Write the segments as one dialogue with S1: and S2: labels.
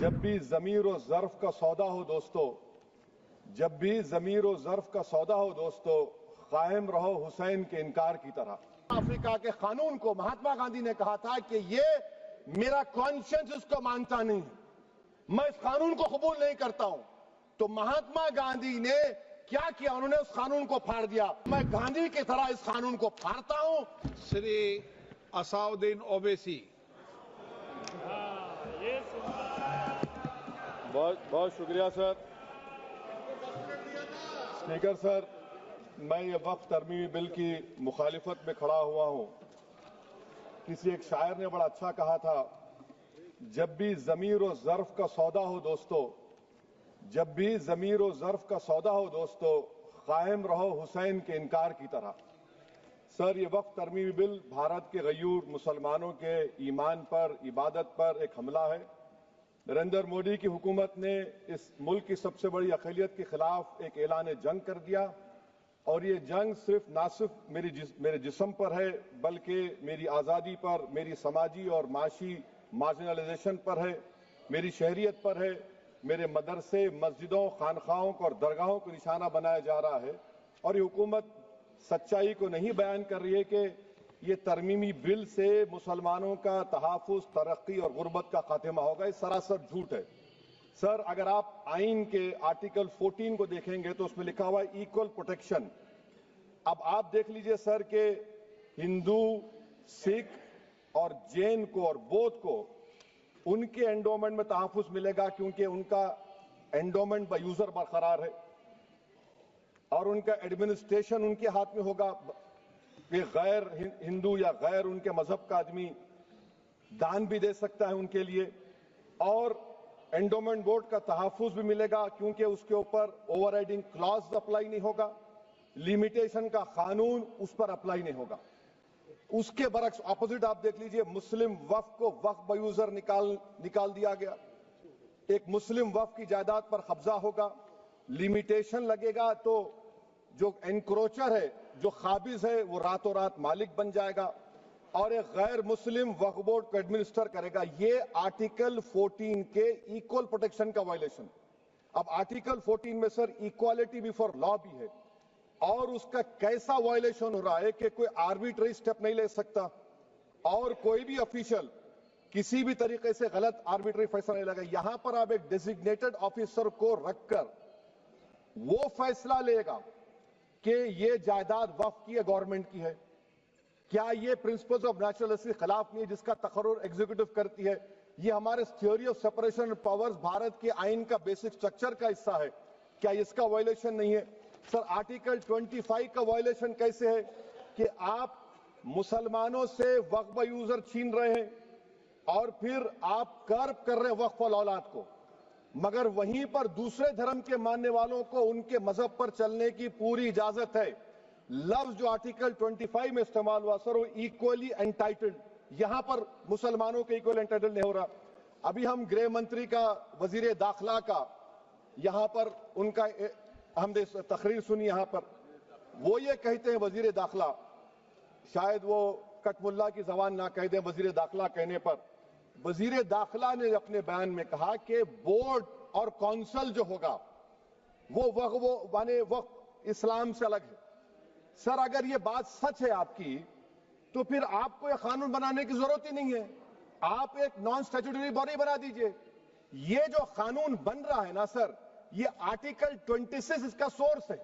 S1: जब भी ज़मीर और ज़र्फ का सौदा हो दोस्तों, जब भी ज़मीर और ज़र्फ का सौदा हो दोस्तों, कायम रहो हुसैन के इनकार की तरह।
S2: अफ्रीका के कानून को महात्मा गांधी ने कहा था कि ये मेरा कॉन्शियंस इसको मानता नहीं है, मैं इस कानून को कबूल नहीं करता हूं। तो महात्मा गांधी ने क्या किया, उन्होंने उस कानून को फाड़ दिया। मैं गांधी की तरह इस कानून को फाड़ता हूं।
S3: श्री असाउद्दीन ओवैसी।
S1: बहुत शुक्रिया सर। स्पीकर सर, मैं ये वक्त तरमीमी बिल की मुखालिफत में खड़ा हुआ हूं। किसी एक शायर ने बड़ा अच्छा कहा था, जब भी ज़मीर और ज़र्फ का सौदा हो दोस्तों, जब भी ज़मीर और ज़र्फ का सौदा हो दोस्तों, कायम रहो हुसैन के इनकार की तरह। सर, ये वक्त तरमीमी बिल भारत के गयूर मुसलमानों के ईमान पर, इबादत पर एक हमला है। नरेंद्र मोदी की हुकूमत ने इस मुल्क की सबसे बड़ी अक़लियत के खिलाफ एक ऐलान जंग कर दिया, और ये जंग ना सिर्फ मेरे जिस्म पर है, बल्कि मेरी आज़ादी पर, मेरी समाजी और माशी मार्जिनलाइजेशन पर है, मेरी शहरियत पर है, मेरे मदरसे, मस्जिदों, खानखाहों और दरगाहों को निशाना बनाया जा रहा है। और ये हुकूमत सच्चाई को नहीं बयान कर रही है कि ये तरमीमी बिल से मुसलमानों का तहफ़्फ़ुज़, तरक्की और गुर्बत का खात्मा होगा। ये सरासर झूठ है। सर, अगर आप आइन के आर्टिकल 14 को देखेंगे तो उसमें लिखा हुआ है इक्वल प्रोटेक्शन। अब आप देख लीजिए सर कि हिंदू, सिख और जैन को और बौद्ध को उनके एंडोमेंट में तहफ़्फ़ुज़ मिलेगा, क्योंकि उनका एंडोमेंट बाय यूजर बरकरार है और उनका एडमिनिस्ट्रेशन उनके हाथ में होगा कि गैर हिंदू या गैर उनके मजहब का आदमी दान भी दे सकता है उनके लिए, और एंडोमेंट बोर्ड का तहफ़्फ़ुज़ भी मिलेगा, क्योंकि उसके ऊपर ओवरराइडिंग क्लॉज अप्लाई नहीं होगा, लिमिटेशन का कानून उस पर अप्लाई नहीं होगा। उसके बरक्स ऑपोजिट आप देख लीजिए, मुस्लिम वक्फ को वक्फ बाय यूजर निकाल दिया गया। एक मुस्लिम वक्फ की जायदाद पर कब्जा होगा, लिमिटेशन लगेगा तो जो एनक्रोचर है, जो खाबिज है, वो रातों रात मालिक बन जाएगा और एक गैर मुस्लिम वक्फ बोर्ड को एडमिनिस्टर करेगा। ये आर्टिकल 14 के इक्वल प्रोटेक्शन का वायलेशन। अब आर्टिकल 14 में सर इक्वालिटी बिफोर लॉ भी है, और उसका कैसा वायलेशन हो रहा है कि कोई आर्बिट्ररी स्टेप नहीं ले सकता और कोई भी ऑफिशियल किसी भी तरीके से गलत आर्बिट्ररी फैसला नहीं लगा। यहां पर आप एक डेजिग्नेटेड ऑफिसर को रखकर वो फैसला लेगा कि ये जायदाद वक्फ की है, गवर्नमेंट की है। क्या ये प्रिंसिपल्स ऑफ नेचुरलिटी के खिलाफ नहीं है जिसका तकर्रुर एग्जीक्यूटिव करती है? ये हमारे theory of separation of powers, Bharat के आइन का बेसिक स्ट्रक्चर का हिस्सा है। क्या इसका वायलेशन नहीं है? सर, आर्टिकल 25 का वायलेशन कैसे है कि आप मुसलमानों से वक्फ बाय यूजर छीन रहे हैं और फिर आप कर्ब कर रहे हैं वक्फ वाल औलाद को, मगर वहीं पर दूसरे धर्म के मानने वालों को उनके मजहब पर चलने की पूरी इजाजत है। लफ्ज जो आर्टिकल 25 में इस्तेमाल हुआ सर, वो इक्वली एंटाइटल्ड, यहां पर मुसलमानों के इक्वल एंटाइटल्ड नहीं हो रहा। अभी हम गृह मंत्री का, वजीर दाखिला का यहां पर उनका हमने तकरीर सुनी, यहां पर वो ये कहते हैं, वजीर दाखिला, शायद वो कटमुल्ला की जबान ना कह दें, वजीर दाखिला कहने पर वजीर दाखिला ने अपने बयान में कहा कि बोर्ड और काउंसिल जो होगा वो माने वक्फ इस्लाम से अलग है। सर, अगर ये बात सच है आपकी, तो फिर आपको ये कानून बनाने की जरूरत ही नहीं है, आप एक नॉन स्टैट्यूटरी बॉडी बना दीजिए। ये जो कानून बन रहा है ना सर, ये आर्टिकल 26 इसका सोर्स है,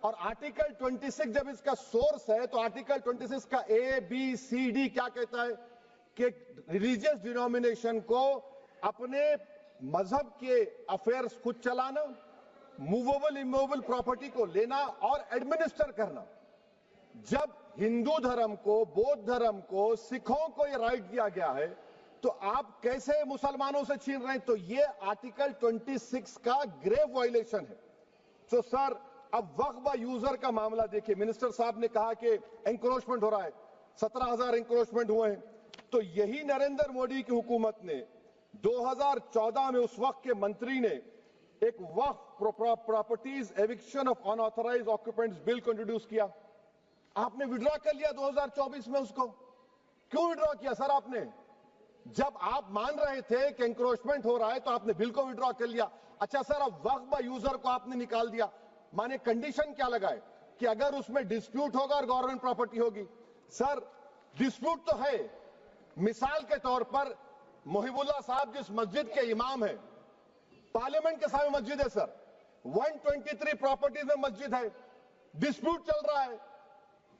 S1: और आर्टिकल 26 जब इसका सोर्स है तो आर्टिकल 26 का ABCD क्या कहता है कि रिलीजियस डिनोमिनेशन को अपने मजहब के अफेयर्स खुद चलाना, मूवेबल इमूवेबल प्रॉपर्टी को लेना और एडमिनिस्टर करना। जब हिंदू धर्म को, बौद्ध धर्म को, सिखों को यह राइट दिया गया है, तो आप कैसे मुसलमानों से छीन रहे हैं? तो ये आर्टिकल 26 का ग्रेव वायलेशन है। तो सर, अब वक्फ बाय यूजर का मामला देखिए, मिनिस्टर साहब ने कहा कि एंक्रोचमेंट हो रहा है, 17,000 एंक्रोचमेंट हुए हैं। तो यही नरेंद्र मोदी की हुकूमत ने 2014 में उस वक्त के मंत्री ने एक Waqf properties eviction of unauthorised occupants bill को इंट्रोड्यूस किया। आपने विड्रॉ कर लिया 2024 में उसको। क्यों विड्रॉ किया सर आपने?
S2: جب آپ مان رہے تھے کہ انکروچمنٹ ہو رہا ہے تو آپ نے بل کو وڈرا کر لیا. اچھا سر, اب وقف با یوزر کو آپ نے نکال دیا. مانے کنڈیشن کیا لگائے کہ اگر اس میں ڈسپیوٹ ہوگا اور گورنمنٹ پراپرٹی ہوگی. سر ڈسپیوٹ تو ہے. مثال کے طور پر محب اللہ صاحب جس مسجد کے امام ہیں, پارلیمنٹ کے سامنے مسجد ہے سر, 123 پراپرٹیز میں مسجد ہے, ڈسپیوٹ چل رہا ہے.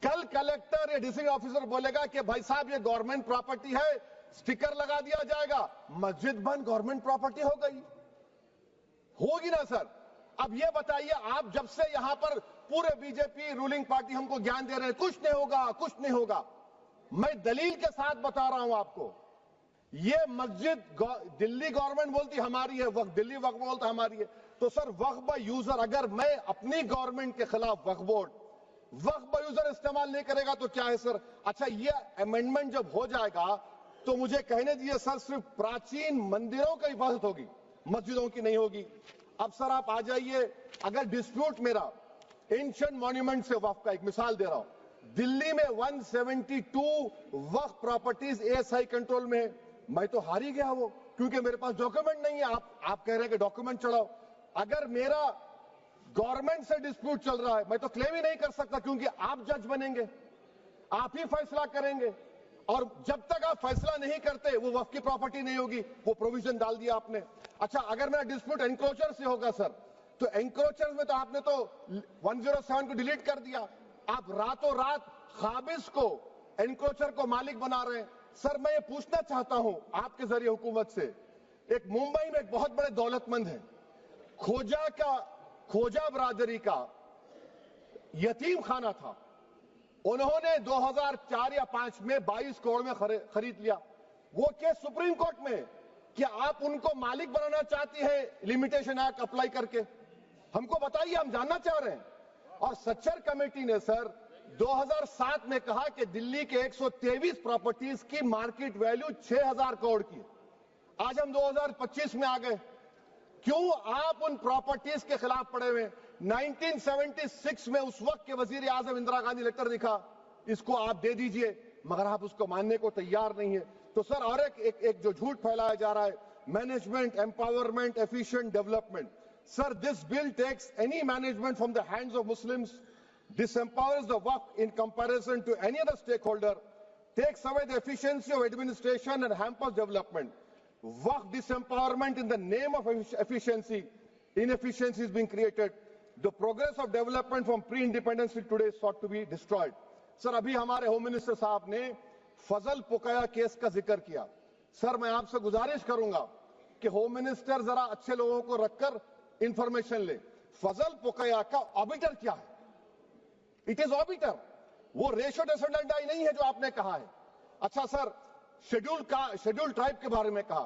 S2: کل کلیکٹر یا ڈسٹرکٹ آفیسر بولے گا کہ بھائی صاحب یہ گورنمنٹ پراپرٹی ہے, سٹیکر لگا دیا جائے گا, مسجد بند, گورنمنٹ پراپرٹی ہو گئی. ہوگی نا سر؟ اب یہ بتائیے, آپ جب سے یہاں پر پورے بی جے پی رولنگ پارٹی ہم کو گیان دے رہے ہیں کچھ نہیں ہوگا, کچھ نہیں ہوگا. میں دلیل کے ساتھ بتا رہا ہوں آپ کو, یہ مسجد دلی گورنمنٹ بولتی ہماری ہے, وقف دلی وقف بولتا ہماری ہے. تو سر وقف با یوزر, اگر میں اپنی گورنمنٹ کے خلاف وقف بورڈ وقف با یوزر استعمال نہیں کرے گا تو کیا ہے سر؟ اچھا یہ امینڈمنٹ جب ہو جائے گا تو مجھے کہنے دیجیے سر, صرف پراچین مندروں کی حفاظت ہوگی, مسجدوں کی نہیں ہوگی. اب سر آپ آ جائیے, اگر ڈسپیوٹ میرا اینشنٹ مانیومنٹ سے وقف کا, ایک مثال دے رہا ہوں, دلی میں 172 وقف پراپرٹیز ASI کنٹرول میں ہے. میں تو ہار ہی گیا وہ, کیونکہ میرے پاس ڈاکیومنٹ نہیں ہے. آپ کہہ رہے ہیں کہ ڈاکیومنٹ چڑھاؤ. اگر میرا گورنمنٹ سے ڈسپیوٹ چل رہا ہے میں تو کلیم ہی نہیں کر سکتا, کیونکہ آپ جج بنیں گے, آپ ہی فیصلہ کریں گے, اور جب تک آپ فیصلہ نہیں کرتے وہ وقف کی پراپرٹی نہیں ہوگی. وہ پروویژن ڈال دیا آپ نے. اچھا اگر میرا ڈسپیوٹ انکروچر سے ہوگا سر, تو انکروچر میں تو آپ نے تو 107 کو ڈیلیٹ کر دیا. آپ راتوں رات قابض کو, انکروچر کو مالک بنا رہے ہیں. سر میں یہ پوچھنا چاہتا ہوں آپ کے ذریعے حکومت سے, ایک ممبئی میں ایک بہت بڑے دولت مند ہیں, کھوجا برادری کا یتیم خانہ تھا, انہوں نے 2004 یا 2005 میں 22 کروڑ میں خرید لیا. وہ کیس سپریم کورٹ میں کہ آپ ان کو مالک بنانا چاہتی ہے لمیٹیشن ایکٹ اپلائی کر کے, ہم کو بتائیے, ہم جاننا چاہ رہے ہیں. اور سچر کمیٹی نے سر 2007 میں کہا کہ دلی کے 123 پراپرٹیز کی مارکیٹ ویلیو 6000 کروڑ کی. آج ہم 2025 میں آ گئے, کیوں آپ ان پراپرٹیز کے خلاف پڑے ہوئے؟ 1976 میں اس وقت کے وزیر اعظم اندرا گاندھی لیٹر لکھا, اس کو آپ دے دیجئے, مگر آپ اس کو ماننے کو تیار نہیں ہے. تو سر اور ایک جو جھوٹ پھیلایا جا رہا ہے, management empowerment efficient development. Sir this bill takes any management from the hands of Muslims, disempowers the waqf in comparison to any other stakeholder, takes away the efficiency of administration and hampers development. Waqf disempowerment in the name of efficiency, inefficiency is being created. The progress of development from pre-independence till today is sought to be destroyed. Sir, ابھی ہمارے home minister صاحب نے فضل پوکیا case کا ذکر کیا. سر میں آپ سے گزارش کروں گا کہ ہوم منسٹر ذرا اچھے لوگوں کو رکھ کر انفارمیشن لے. فضل پوکیا کا آبیٹر کیا ہے؟ اٹ از آبیٹر, وہ ریشو ڈیسنڈنٹ نہیں ہے جو آپ نے کہا ہے. اچھا سر, شیڈول ٹرائب کے بارے میں کہا,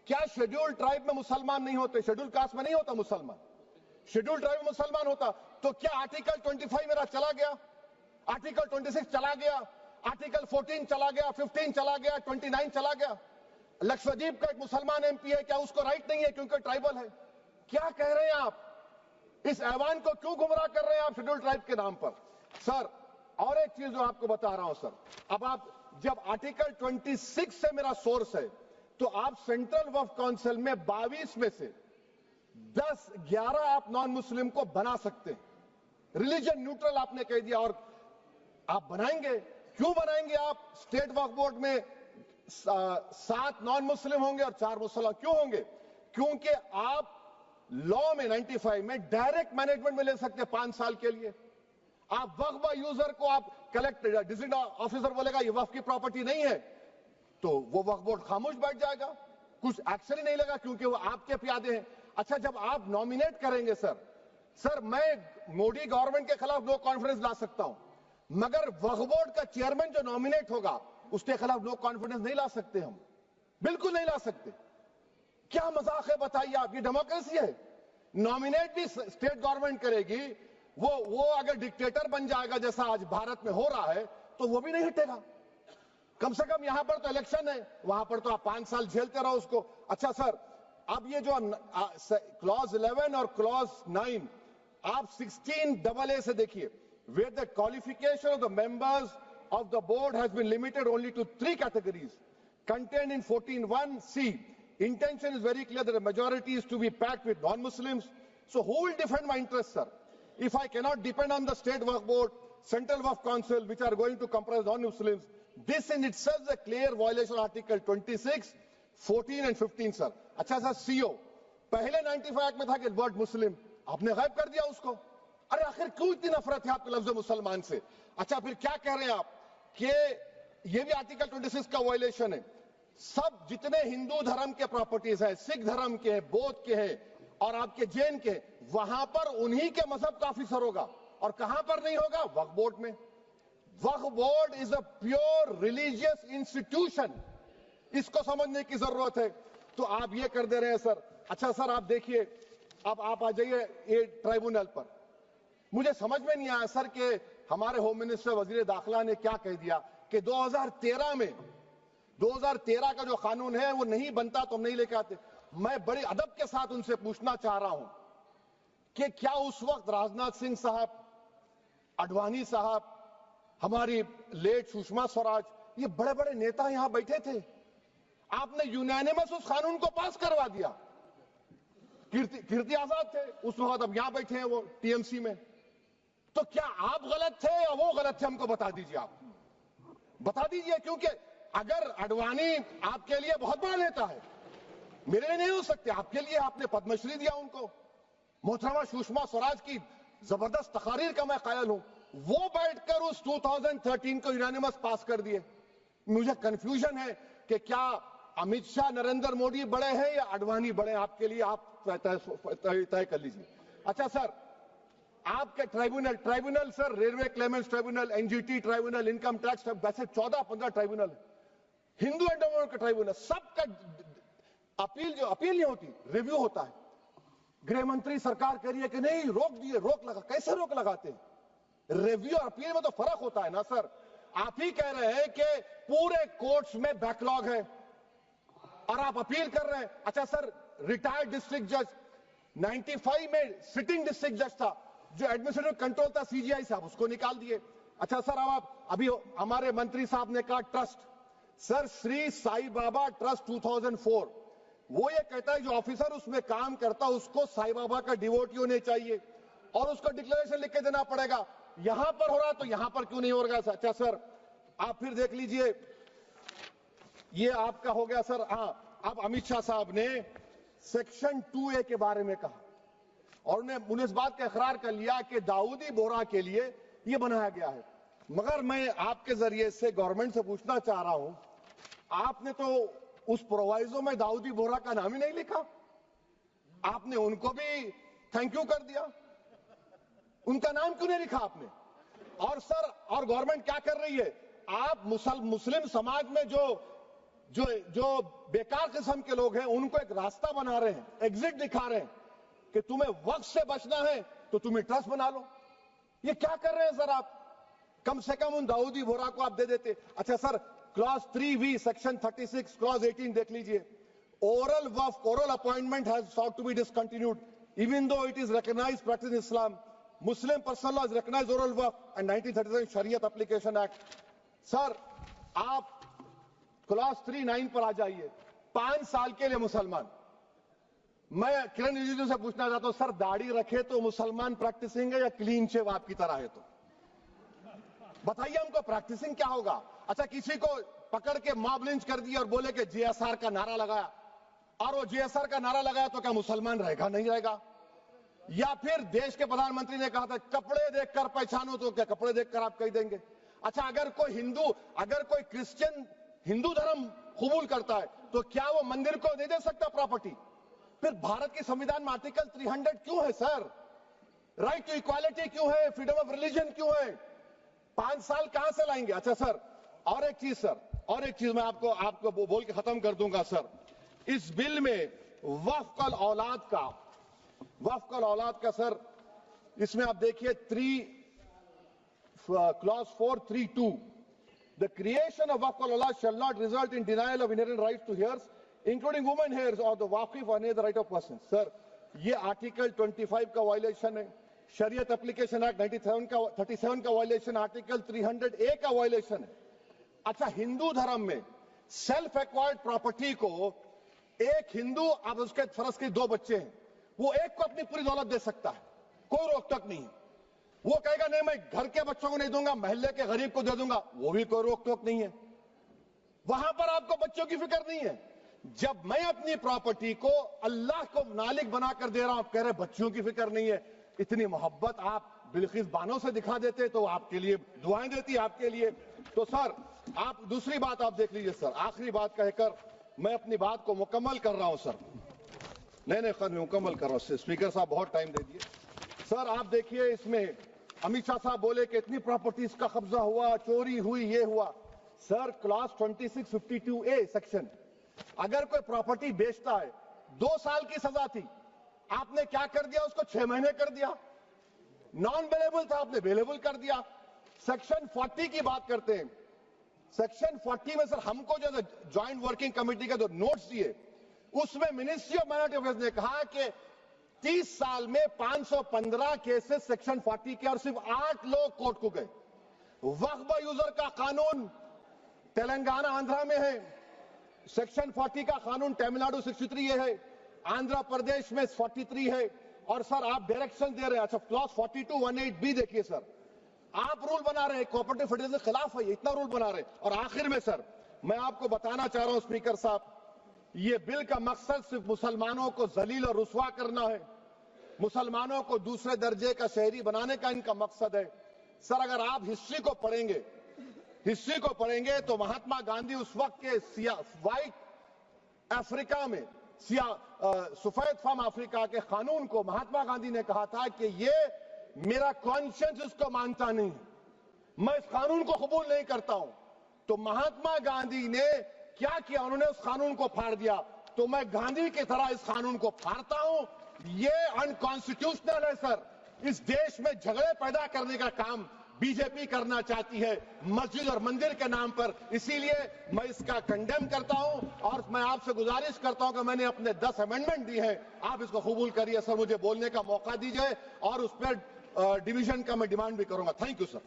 S2: کیا شیڈول ٹرائب میں مسلمان نہیں ہوتے؟ شیڈول کاسٹ میں نہیں ہوتا مسلمان, شیڈول ٹرائب میں مسلمان ہوتا. تو کیا آرٹیکل 25 میرا چلا گیا, آرٹیکل 26 چلا گیا, آرٹیکل 14 چلا گیا, 15 چلا گیا, 29 چلا گیا؟ لکشدیپ کا ایک مسلمان ایم پی ہے, کیا اس کو رائٹ نہیں ہے کیونکہ ٹرائبل ہے؟ کیا کہہ رہے ہیں آپ؟ اس ایوان کو کیوں گمراہ کر رہے ہیں آپ شیڈول ٹرائب کے نام پر؟ سر اور ایک چیز جو آپ کو بتا رہا ہوں سر, اب آپ جب آرٹیکل 26 سے میرا سورس ہے تو آپ سینٹرل وقف کونسل میں 22 میں سے 11 آپ نان مسلم کو بنا سکتے ہیں. ریلیجن نیوٹرل آپ نے کہہ دیا, اور آپ بنائیں گے. کیوں بنائیں گے آپ؟ اسٹیٹ وقف بورڈ میں 7 نان مسلم ہوں گے اور 4 مسلمان. کیوں ہوں گے؟ کیونکہ آپ لا میں 95 میں ڈائریکٹ مینجمنٹ میں لے سکتے ہیں 5 سال کے لیے. آپ وقف با یوزر کو آپ کلیکٹر ڈسٹرکٹ آفیسر بولے گا یہ وقف کی پراپرٹی نہیں ہے, تو وہ وقف بورڈ خاموش بیٹھ جائے گا, کچھ ایکشن ہی نہیں لگا, کیونکہ وہ آپ کے پیادے ہیں. اچھا جب آپ نامینیٹ کریں گے سر میں مودی گورنمنٹ کے خلاف نو کانفیڈنس لا سکتا ہوں, مگر وقف بورڈ کا چیئرمین جو نامینیٹ ہوگا اس کے خلاف نو کانفیڈنس نہیں لا سکتے, ہم بالکل نہیں لا سکتے. کیا مذاق ہے بتائیے آپ؟ یہ ڈیموکریسی ہے. نامینیٹ بھی اسٹیٹ گورنمنٹ کرے گی, وہ اگر ڈکٹیٹر بن جائے گا جیسا آج بھارت میں ہو رہا ہے تو وہ بھی نہیں ہٹے گا. کم سے کم یہاں پر تو الیکشن ہے, وہاں پر تو آپ 5 سال جھیلتے رہو اس کو. اچھا سر, اب یہ جو کلوز 11 اور کلوز 9 آپ 16AA سے دیکھیے, where the qualification of the members of the board has been limited only to 3 categories. contained in 14(1)(c). Intention is very clear that the majority is to be packed with non-Muslims. So who will defend my interests, sir? If I cannot depend on the State Waqf Board, Central Waqf Council, which are going to comprise non-Muslims, this in itself is a clear violation of Article 26, 14 and 15, sir. अच्छा sir, CO, पहले 95 act में था कि word मुस्लिम, आपने गायब कर दिया उसको. अरे आखिर क्यों इतनी नफरत है आपको लफ्ज मुसलमान से? अच्छा फिर क्या कह रहे हैं आप कि ये भी आर्टिकल 26 का वायलेशन है. सब जितने हिंदू धर्म के प्रॉपर्टीज हैं, सिख धर्म के हैं, बौद्ध के हैं और आपके जैन के, वहां पर उन्हीं के मजहब का ऑफिसर होगा. और कहां पर नहीं होगा? वक्फ बोर्ड में. Waqf board is a pure religious institution. इसको समझने की जरूरत है. तो आप ये कर दे रहे हैं सर. अच्छा सर, आप देखिए, अब आप आ जाइए ये ट्राइब्यूनल पर. मुझे समझ में नहीं आया सर कि हमारे होम मिनिस्टर वजीर दाखिला ने क्या कह दिया कि 2013 का जो कानून है वो नहीं बनता तो हम नहीं लेके आते. मैं बड़े अदब के साथ उनसे पूछना चाह रहा हूं कि क्या उस वक्त राजनाथ सिंह साहब, अडवाणी साहब, हमारी लेट सुषमा स्वराज, ये बड़े बड़े नेता यहां बैठे थे? आपने यूनानिमस उस कानून को पास करवा दिया. कीर्ति आजाद थे उस वक्त, अब यहां बैठे हैं वो टीएमसी में. तो क्या आप गलत थे या वो गलत थे? हमको बता दीजिए. आप बता दीजिए, क्योंकि अगर अडवाणी आपके लिए बहुत बड़ा नेता है, मेरे लिए नहीं हो सकते, आपके लिए आपने पद्मश्री दिया उनको. मोहतरमा सुषमा स्वराज की जबरदस्त तकारीर का मैं कायल हूं. वो बैठकर उस 2013 को यूनानिमस पास कर दिए. मुझे कंफ्यूजन है कि क्या अमित शाह, नरेंद्र मोदी बड़े हैं या अडवाणी बड़े हैं? आपके लिए आप तय कर लीजिए. अच्छा सर, आपके tribunal sir, railway Clements tribunal, NGT tribunal, income tax, वैसे 14-15 ट्राइब्यूनल है. हिंदू एंडोमेंट का ट्राइब्यूनल, सबका अपील नहीं होती, रिव्यू होता है. गृह मंत्री सरकार कह रही है कि नहीं, रोक दिए, रोक लगा. कैसे रोक लगाते हैं? रिव्यू और अपील में तो फर्क होता है ना सर. आप ही कह रहे हैं कि पूरे कोर्ट्स में बैकलॉग है और आप अपील कर रहे हैं. अच्छा सर, रिटायर्ड डिस्ट्रिक्ट जज 95 में सिटिंग डिस्ट्रिक्ट जज था, जो एडमिनिस्ट्रेटिव कंट्रोल था सीजीआई साहब, उसको निकाल दिए. अच्छा सर, अब आप अभी हमारे मंत्री साहब ने कहा trust, sir Shri Sai Baba trust 2004, वो ये कहता है जो ऑफिसर उसमें काम करता उसको साई बाबा का डिवोटी होने चाहिए और उसको डिक्लेरेशन लिख के देना पड़ेगा. यहां पर हो रहा तो यहां पर क्यों नहीं हो रहा? अच्छा सर, आप फिर देख लीजिए, ये आपका हो गया सर. हाँ, अब अमित शाह साहब ने सेक्शन 2A के बारे में कहा और उन्हें इस बात का इकरार कर लिया कि दाऊदी बोहरा के लिए ये बनाया गया है. मगर मैं आपके जरिए से गवर्नमेंट से पूछना चाह रहा हूं, आपने तो उस प्रोवाइजो में दाऊदी बोहरा का नाम ही नहीं लिखा. आपने उनको भी थैंक यू कर दिया, उनका नाम क्यों नहीं लिखा आपने? और सर, और गवर्नमेंट क्या कर रही है? आप मुस्लिम समाज में जो बेकार किस्म के लोग हैं उनको एक रास्ता बना रहे हैं, एग्जिट दिखा रहे हैं कि तुम्हें वक्त से बचना है तो तुम्हें ट्रस्ट बना लो. ये क्या कर रहे हैं सर आप? कम से कम उन दाऊदी बोहरा को आप दे देते. अच्छा sir, clause 3V section 36 clause 18 देख लीजिए. Oral Waqf, oral appointment has sought to be discontinued even though it is recognized practice in Islam. Muslim personal law has recognized oral waqf and 1937 Shariat Application Act. Sir, आप clause 3(9) पर आ जाइए. 5 साल के लिए मुसलमान. मैं किरण रिजिजू से पूछना चाहता हूं, सर दाढ़ी रखे तो मुसलमान प्रैक्टिसिंग है या क्लीन शेव आपकी तरह है? तो बताइए हमको, प्रैक्टिसिंग क्या होगा? अच्छा, किसी को पकड़ के मॉब लिंच कर दिया और बोले कि JSR का नारा लगाया, और वो JSR का नारा लगाया तो क्या मुसलमान रहेगा? नहीं रहेगा. या फिर देश के प्रधानमंत्री ने कहा था कपड़े देखकर पहचानो, तो क्या कपड़े देखकर आप कह देंगे? अच्छा, अगर कोई क्रिश्चियन हिंदू धर्म कबूल करता है तो क्या वो मंदिर को नहीं दे सकता प्रॉपर्टी? फिर भारत के संविधान में आर्टिकल 300 क्यों है सर? राइट टू इक्वालिटी क्यों है? फ्रीडम ऑफ रिलीजन क्यों है? 5 साल कहां से लाएंगे? अच्छा सर, और एक चीज सर, और एक चीज मैं आपको बोल के खत्म कर दूंगा सर. इस बिल में वक्फ औलाद का सर, इसमें आप देखिए clause 4(3)(2), the creation of waqf al-awlad shall not result in denial of inherent rights to heirs, including women heirs or the waqif or any other right of persons. Sir, ये article 25 का violation है, शरीयत application act 37 का violation, article 300A का violation है. अच्छा, हिंदू धर्म में सेल्फ एक्वायर्ड प्रॉपर्टी को एक हिंदू, अब उसके फर्ज के 2 बच्चे हैं, वो एक को अपनी पूरी दौलत दे सकता है, कोई रोक टोक नहीं। वो कहेगा नहीं मैं घर के बच्चों को नहीं दूंगा, मोहल्ले के गरीब को दे दूंगा, वो भी कोई रोक टोक नहीं है। वहां पर आपको बच्चों की फिक्र नहीं है। जब मैं अपनी प्रॉपर्टी को अल्लाह को मालिक बनाकर दे रहा हूं, आप कह रहे बच्चों की फिक्र नहीं है। इतनी मोहब्बत आप बिल्किस बानो से दिखा देते तो आपके लिए दुआएं देती आपके लिए। तो सर आप दूसरी बात आप देख लीजिए सर, आखिरी बात कहकर मैं अपनी बात को मुकम्मल कर रहा हूं सर। नहीं मुकम्मल कर रहा हूं। स्पीकर साहब बहुत टाइम दे दिए। सर आप देखिए, इसमें अमित शाह साहब बोले कि इतनी प्रॉपर्टीज का कब्जा हुआ, चोरी हुई, ये हुआ। सर क्लास 2652A सेक्शन, अगर कोई प्रॉपर्टी बेचता है 2 साल की सजा थी, आपने क्या कर दिया, उसको 6 महीने कर दिया। नॉन बेलेबल था, आपने बेलेबल कर दिया। सेक्शन 40 की बात करते हैं। सेक्शन 40 में सर हमको जो ज्वाइंट वर्किंग कमेटी का जो नोट्स दिए, उसमें मिनिस्ट्री ऑफ माइनॉरिटी अफेयर्स ने कहा कि 30 साल में 515 केसेस सेक्शन 40 के, और सिर्फ 8 लोग कोर्ट को गए। वक्फ यूजर का कानून तेलंगाना आंध्रा में है, सेक्शन 40 का कानून तमिलनाडु 63 है, आंध्र प्रदेश में 43 है। और सर आप डायरेक्शन दे रहे हैं, अच्छा क्लॉज 4218B देखिए सर, आप रूल बना रहे हैं, कोऑपरेटिव फेडरलिज्म के खिलाफ है, इतना रूल बना रहे हैं। और आखिर में सर मैं आपको बताना चाह रहा हूं स्पीकर साहब, ये बिल का मकसद सिर्फ मुसलमानों को जलील और रुस्वा करना है, मुसलमानों को दूसरे दर्जे का शहरी बनाने का इनका मकसद है। सर अगर आप हिस्ट्री को पढ़ेंगे तो महात्मा गांधी उस वक्त के व्हाइट अफ्रीका में सफेद फार्म अफ्रीका के कानून को महात्मा गांधी ने कहा था कि ये मेरा कॉन्शियंस इसको मानता नहीं, मैं इस कानून को कबूल नहीं करता हूं। तो महात्मा गांधी ने क्या किया, उन्होंने उस कानून को फाड़ दिया। तो मैं गांधी की तरह इस कानून को फाड़ता हूं। ये अनकॉन्स्टिट्यूशनल है सर। इस देश में झगड़े पैदा करने का काम बीजेपी करना चाहती है मस्जिद और मंदिर के नाम पर, इसीलिए मैं इसका कंडेम करता हूं। और मैं आपसे गुजारिश करता हूं कि मैंने अपने 10 अमेंडमेंट दी हैं, आप इसको कबूल करिए सर, मुझे बोलने का मौका दीजिए और उस पर डिवीजन का मैं डिमांड भी करूंगा। Thank you sir.